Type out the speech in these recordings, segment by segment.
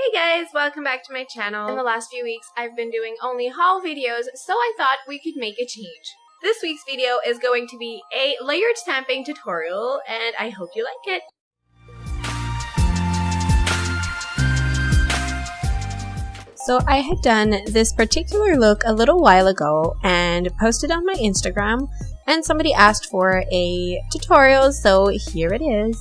Hey guys, welcome back to my channel. In the last few weeks, I've been doing only haul videos, so I thought we could make a change. This week's video is going to be a layered stamping tutorial, and I hope you like it. So I had done this particular look a little while ago and posted on my Instagram, and somebody asked for a tutorial, so here it is.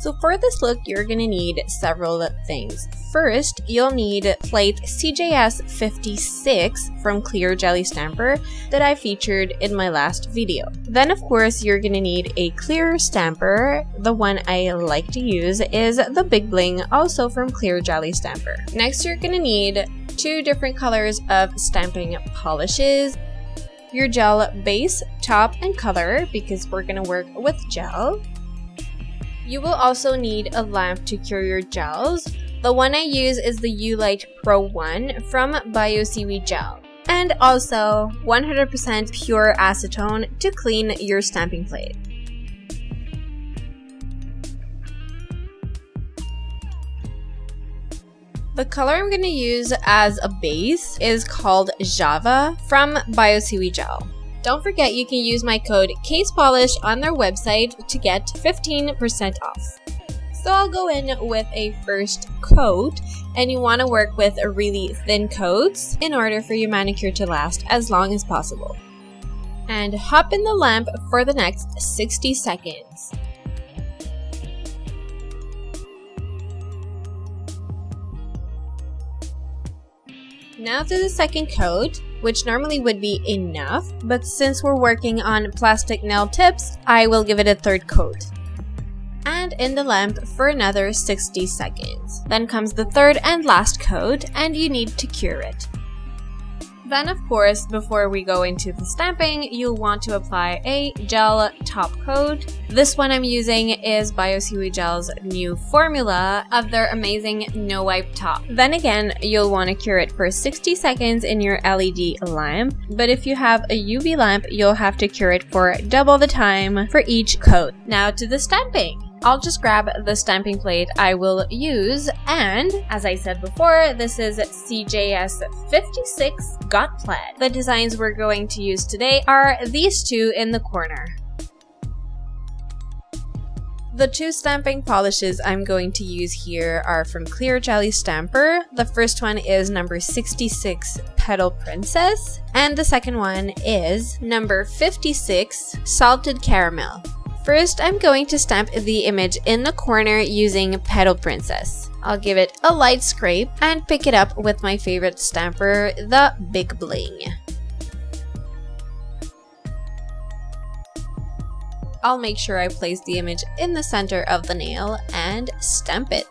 So for this look, you're going to need several things. First, you'll need plate CJS 56 from Clear Jelly Stamper that I featured in my last video. Then of course, you're going to need a clear stamper. The one I like to use is the Big Bling, also from Clear Jelly Stamper. Next, you're going to need 2 different colors of stamping polishes, your gel base, top, and color, because we're going to work with gel. You will also need a lamp to cure your gels. The one I use is the Ulite Pro 1 from BioSeaweed Gel. And also 100% pure acetone to clean your stamping plate. The color I'm going to use as a base is called Java from BioSeaweed Gel. Don't forget you can use my code CASEPOLISH on their website to get 15% off. So I'll go in with a first coat, and you want to work with really thin coats in order for your manicure to last as long as possible. And hop in the lamp for the next 60 seconds. Now to the second coat, which normally would be enough, but since we're working on plastic nail tips, I will give it a third coat. And in the lamp for another 60 seconds. Then comes the third and last coat, and you need to cure it. Then of course, before we go into the stamping, you'll want to apply a gel top coat. This one I'm using is BioSeaweed Gel's new formula of their amazing no wipe top. Then again, you'll want to cure it for 60 seconds in your LED lamp, but if you have a UV lamp, you'll have to cure it for double the time for each coat. Now to the stamping. I'll just grab the stamping plate I will use, and as I said before, this is CJS 56 Got Plaid. The designs we're going to use today are these 2 in the corner. The 2 stamping polishes I'm going to use here are from Clear Jelly Stamper. The first one is number 66 Petal Princess, and the second one is number 56 Salted Caramel. First, I'm going to stamp the image in the corner using Petal Princess. I'll give it a light scrape and pick it up with my favorite stamper, the Big Bling. I'll make sure I place the image in the center of the nail and stamp it.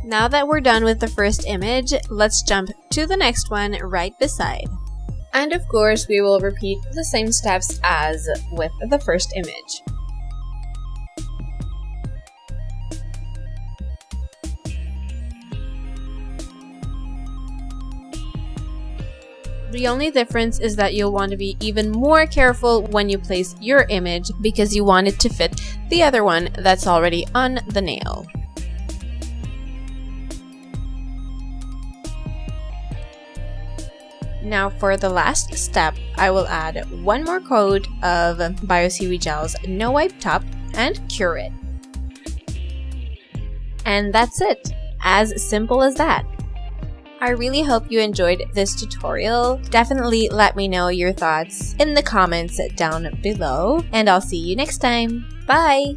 Now that we're done with the first image, let's jump to the next one right beside. And of course, we will repeat the same steps as with the first image. The only difference is that you'll want to be even more careful when you place your image because you want it to fit the other one that's already on the nail. Now for the last step, I will add 1 more coat of BioSeaweed Gel's No Wipe Top and cure it. And that's it. As simple as that. I really hope you enjoyed this tutorial. Definitely let me know your thoughts in the comments down below, and I'll see you next time. Bye!